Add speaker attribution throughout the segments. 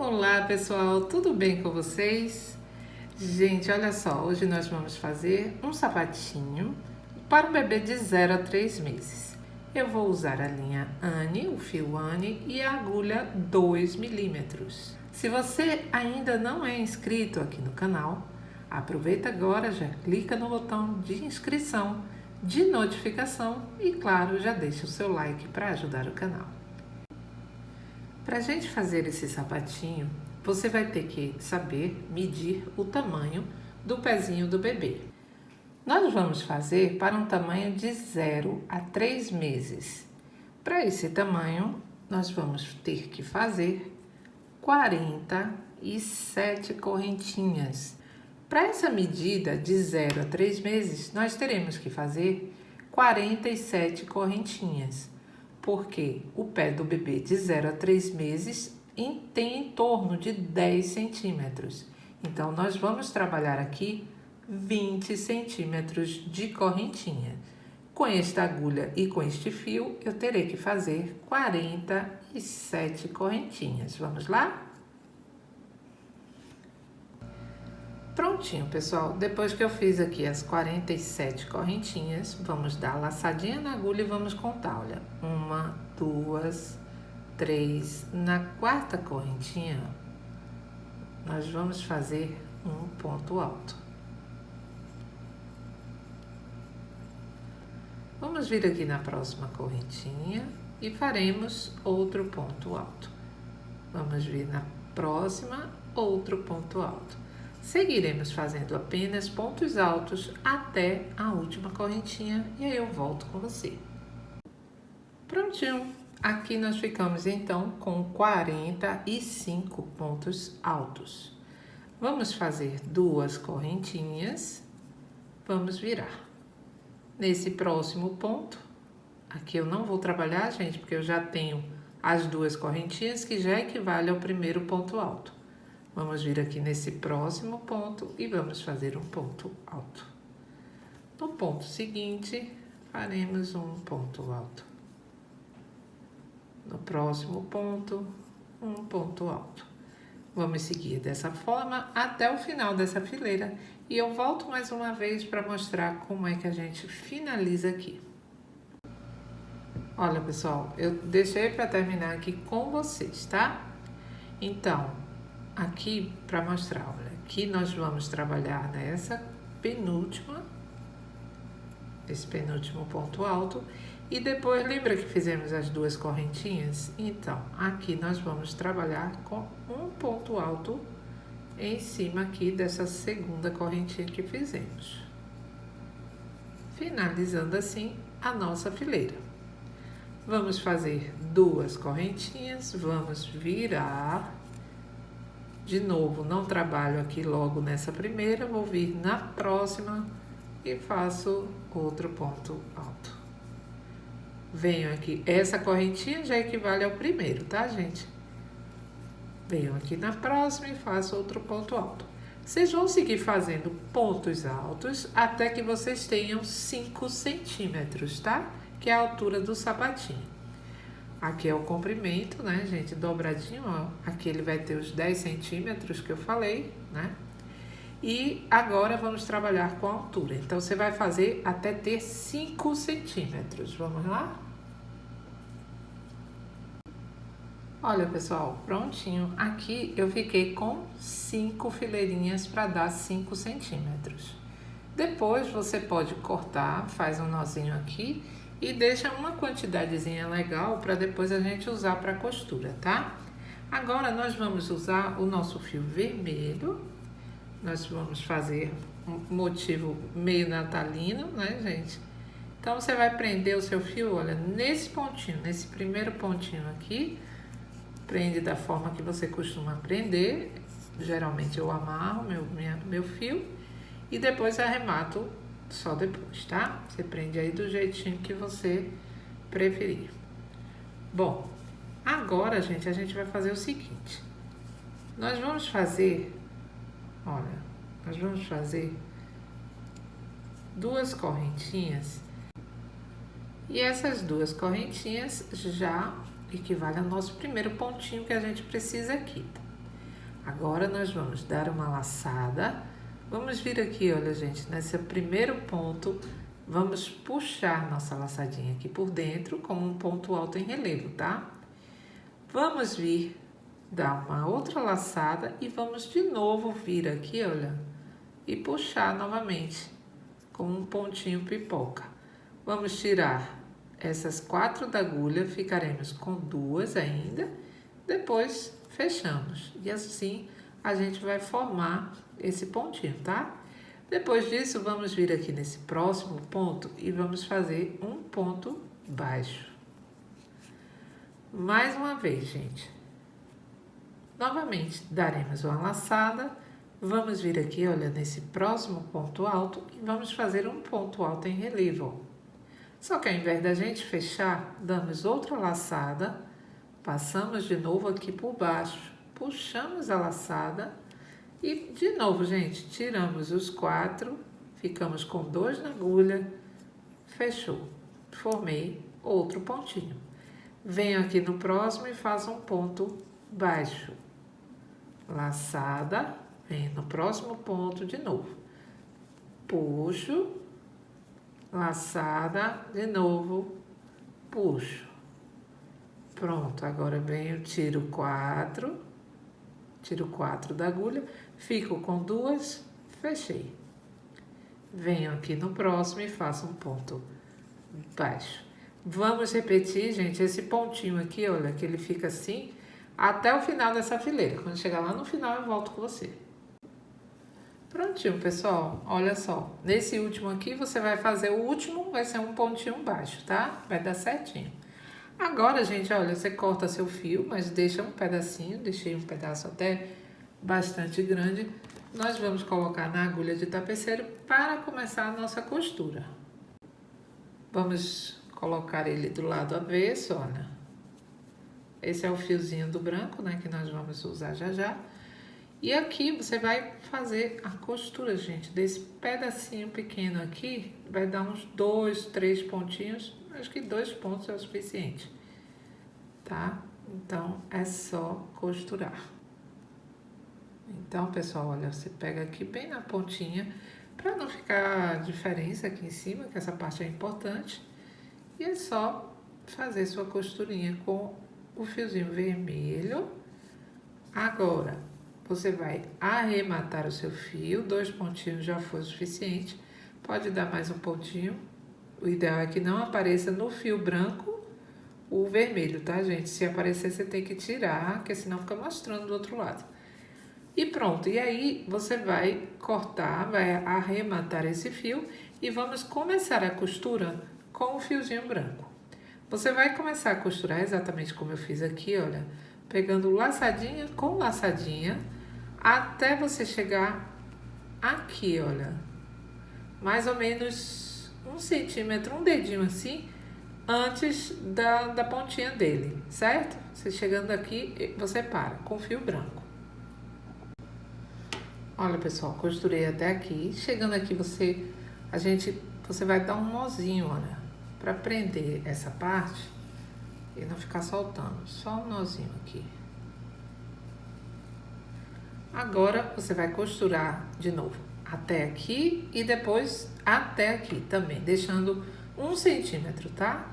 Speaker 1: Olá pessoal, tudo bem com vocês? Gente, olha só, hoje nós vamos fazer um sapatinho para um bebê de 0 a 3 meses. Eu vou usar a linha Anne, o fio Anne e a agulha 2 milímetros. Se você ainda não é inscrito aqui no canal, aproveita agora, já clica no botão de inscrição, de notificação e claro, já deixa o seu like para ajudar o canal. Para a gente fazer esse sapatinho, você vai ter que saber medir o tamanho do pezinho do bebê. Nós vamos fazer para um tamanho de 0 a 3 meses. Para esse tamanho, nós vamos ter que fazer 47 correntinhas. Para essa medida de 0 a 3 meses, nós teremos que fazer 47 correntinhas. Porque o pé do bebê de 0 a 3 meses tem em torno de 10 centímetros. Então, nós vamos trabalhar aqui 20 centímetros de correntinha. Com esta agulha e com este fio, eu terei que fazer 47 correntinhas. Vamos lá? Prontinho, pessoal. Depois que eu fiz aqui as 47 correntinhas, vamos dar a laçadinha na agulha e vamos contar, olha. 1, 2, 3. Na quarta correntinha, nós vamos fazer um ponto alto. Vamos vir aqui na próxima correntinha e faremos outro ponto alto. Vamos vir na próxima, outro ponto alto. Seguiremos fazendo apenas pontos altos até a última correntinha e aí eu volto com você. Prontinho! Aqui nós ficamos então com 45 pontos altos. Vamos fazer 2 correntinhas, vamos virar. Nesse próximo ponto, aqui eu não vou trabalhar, gente, porque eu já tenho as 2 correntinhas que já equivale ao primeiro ponto alto. Vamos vir aqui nesse próximo ponto e vamos fazer um ponto alto. No ponto seguinte, faremos um ponto alto. No próximo ponto, um ponto alto. Vamos seguir dessa forma até o final dessa fileira. E eu volto mais uma vez para mostrar como é que a gente finaliza aqui. Olha, pessoal, eu deixei para terminar aqui com vocês, tá? Então, aqui para mostrar, olha, aqui nós vamos trabalhar nessa esse penúltimo ponto alto e depois, lembra que fizemos as 2 correntinhas? Então, aqui nós vamos trabalhar com um ponto alto em cima aqui dessa segunda correntinha que fizemos. Finalizando assim a nossa fileira. Vamos fazer 2 correntinhas, vamos virar. De novo, não trabalho aqui logo nessa primeira, vou vir na próxima e faço outro ponto alto. Venho aqui, essa correntinha já equivale ao primeiro, tá, gente? Venho aqui na próxima e faço outro ponto alto. Vocês vão seguir fazendo pontos altos até que vocês tenham 5 centímetros, tá? Que é a altura do sapatinho. Aqui é o comprimento, né, gente? Dobradinho, ó. Aqui ele vai ter os 10 centímetros que eu falei, né? E agora vamos trabalhar com a altura. Então, você vai fazer até ter 5 centímetros. Vamos lá? Olha, pessoal, prontinho. Aqui eu fiquei com 5 fileirinhas para dar 5 centímetros. Depois, você pode cortar, faz um nozinho aqui e deixa uma quantidadezinha legal para depois a gente usar para costura, tá? Agora, nós vamos usar o nosso fio vermelho. Nós vamos fazer um motivo meio natalino, né, gente? Então, você vai prender o seu fio, olha, nesse pontinho, nesse primeiro pontinho aqui. Prende da forma que você costuma prender. Geralmente, eu amarro meu fio e depois arremato só depois, tá? Você prende aí do jeitinho que você preferir. Bom, agora, gente, a gente vai fazer o seguinte. Nós vamos fazer, olha, nós vamos fazer 2 correntinhas. E essas 2 correntinhas já equivale ao nosso primeiro pontinho que a gente precisa aqui. Agora nós vamos dar uma laçada. Vamos vir aqui, olha gente, nesse primeiro ponto, vamos puxar nossa laçadinha aqui por dentro como um ponto alto em relevo, tá? Vamos vir dar uma outra laçada e vamos de novo vir aqui, olha, e puxar novamente com um pontinho pipoca. Vamos tirar essas 4 da agulha, ficaremos com 2 ainda, depois fechamos. E assim a gente vai formar esse pontinho, tá? Depois disso, vamos vir aqui nesse próximo ponto e vamos fazer um ponto baixo. Mais uma vez, gente. Novamente, daremos uma laçada. Vamos vir aqui, olha, nesse próximo ponto alto e vamos fazer um ponto alto em relevo. Só que ao invés da gente fechar, damos outra laçada, passamos de novo aqui por baixo, puxamos a laçada e de novo, gente, tiramos os 4, ficamos com 2 na agulha, fechou. Formei outro pontinho. Venho aqui no próximo e faço um ponto baixo. Laçada, venho no próximo ponto de novo. Puxo, laçada, de novo, puxo. Pronto, agora venho, tiro 4 da agulha, fico com 2, fechei. Venho aqui no próximo e faço um ponto baixo. Vamos repetir, gente, esse pontinho aqui, olha, que ele fica assim, até o final dessa fileira. Quando chegar lá no final, eu volto com você. Prontinho, pessoal, olha só. Nesse último aqui, você vai fazer o último, vai ser um pontinho baixo, tá? Vai dar certinho. Agora, gente, olha, você corta seu fio, mas deixa um pedacinho, deixei um pedaço até bastante grande. Nós vamos colocar na agulha de tapeceiro para começar a nossa costura. Vamos colocar ele do lado avesso, olha. Esse é o fiozinho do branco, né, que nós vamos usar já já. E aqui você vai fazer a costura, gente, desse pedacinho pequeno aqui, vai dar uns 2, 3 pontinhos, acho que 2 pontos é o suficiente, tá? Então, é só costurar. Então, pessoal, olha, você pega aqui bem na pontinha, para não ficar diferença aqui em cima, que essa parte é importante, e é só fazer sua costurinha com o fiozinho vermelho. Agora, você vai arrematar o seu fio, 2 pontinhos já foi o suficiente, pode dar mais um pontinho. O ideal é que não apareça no fio branco o vermelho, tá, gente? Se aparecer, você tem que tirar, porque senão fica mostrando do outro lado. E pronto, e aí você vai cortar, vai arrematar esse fio e vamos começar a costura com o fiozinho branco. Você vai começar a costurar exatamente como eu fiz aqui, olha, pegando laçadinha com laçadinha, até você chegar aqui, olha, mais ou menos 1 centímetro, um dedinho assim, antes da pontinha dele, certo? Você chegando aqui, você para com fio branco. Olha, pessoal, costurei até aqui. Chegando aqui, você vai dar um nozinho, olha, para prender essa parte e não ficar soltando. Só um nozinho aqui. Agora, você vai costurar de novo até aqui e depois até aqui também, deixando 1 centímetro, tá?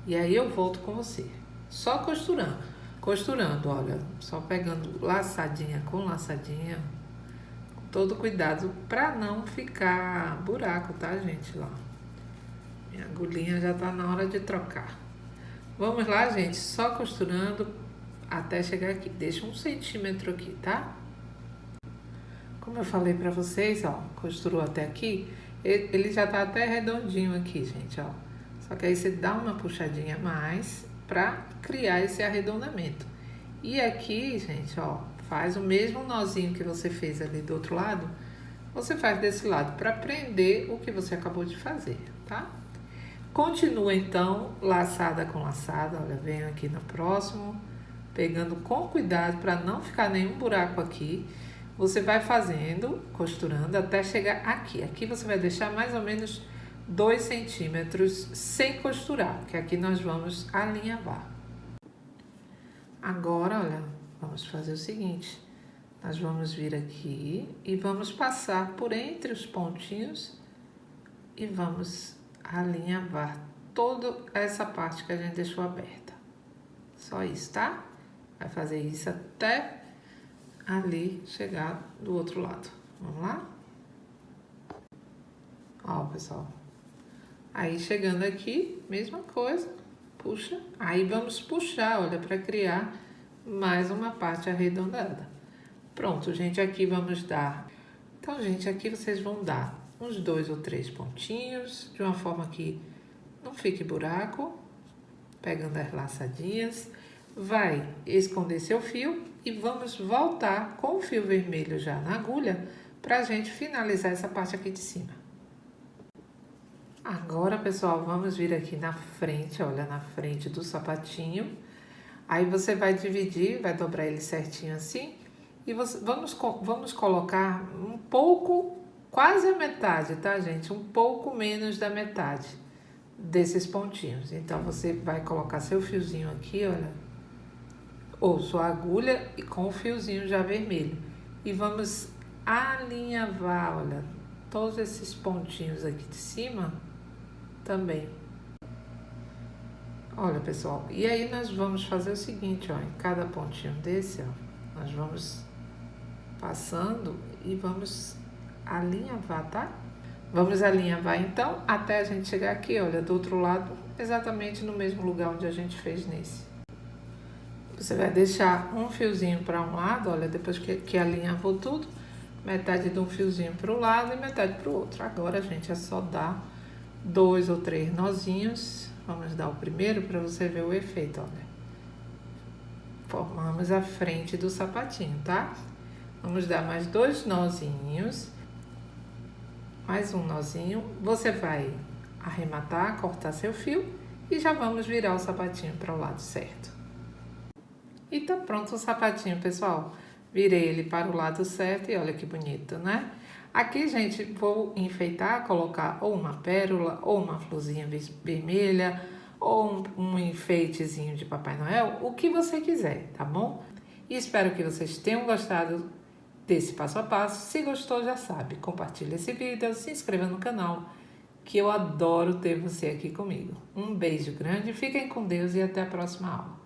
Speaker 1: E aí eu volto com você. Só costurando. Costurando, olha, só pegando laçadinha com laçadinha. Todo cuidado para não ficar buraco, tá, gente? Lá. Minha agulhinha já tá na hora de trocar. Vamos lá, gente, só costurando até chegar aqui. Deixa 1 centímetro aqui, tá? Como eu falei para vocês, ó, costurou até aqui, ele já tá até redondinho aqui, gente, ó. Só que aí você dá uma puxadinha a mais para criar esse arredondamento. E aqui, gente, ó, faz o mesmo nozinho que você fez ali do outro lado, você faz desse lado para prender o que você acabou de fazer, tá? Continua então, laçada com laçada, olha, venho aqui no próximo, pegando com cuidado para não ficar nenhum buraco aqui. Você vai fazendo, costurando até chegar aqui. Aqui você vai deixar mais ou menos 2 centímetros sem costurar, que aqui nós vamos alinhavar. Agora, olha, vamos fazer o seguinte, Nós vamos vir aqui e vamos passar por entre os pontinhos e vamos alinhavar toda essa parte que a gente deixou aberta. Só isso, tá? Vai fazer isso até ali chegar do outro lado. Vamos lá? Ó, pessoal. Aí, chegando aqui, mesma coisa, puxa. Aí, vamos puxar, olha, para criar mais uma parte arredondada. Pronto, gente, aqui vamos dar... Então, gente, aqui vocês vão dar uns 2 ou 3 pontinhos, de uma forma que não fique buraco, pegando as laçadinhas. Vai esconder seu fio e vamos voltar com o fio vermelho já na agulha para a gente finalizar essa parte aqui de cima. Agora, pessoal, vamos vir aqui na frente, olha, na frente do sapatinho. Aí você vai dividir, vai dobrar ele certinho assim. E vamos colocar um pouco, quase a metade, tá, gente? Um pouco menos da metade desses pontinhos. Então, você vai colocar seu fiozinho aqui, olha, ou sua agulha e com o fiozinho já vermelho. E vamos alinhavar, olha, todos esses pontinhos aqui de cima também. Olha, pessoal, e aí nós vamos fazer o seguinte, ó, em cada pontinho desse, ó, nós vamos passando e vamos alinhavar, tá? Vamos alinhavar então até a gente chegar aqui, olha, do outro lado, exatamente no mesmo lugar onde a gente fez nesse. Você vai deixar um fiozinho para um lado, olha, depois que alinhavou tudo, metade de um fiozinho para o lado e metade para o outro. Agora, gente, é só dar 2 ou 3 nozinhos. Vamos dar o primeiro para você ver o efeito, olha. Formamos a frente do sapatinho, tá? Vamos dar mais 2 nozinhos. Mais um nozinho. Você vai arrematar, cortar seu fio e já vamos virar o sapatinho para o lado certo. E tá pronto o sapatinho, pessoal. Virei ele para o lado certo e olha que bonito, né? Aqui, gente, vou enfeitar, colocar ou uma pérola, ou uma florzinha vermelha, ou um enfeitezinho de Papai Noel, o que você quiser, tá bom? E espero que vocês tenham gostado desse passo a passo. Se gostou, já sabe, compartilhe esse vídeo, se inscreva no canal, que eu adoro ter você aqui comigo. Um beijo grande, fiquem com Deus e até a próxima aula.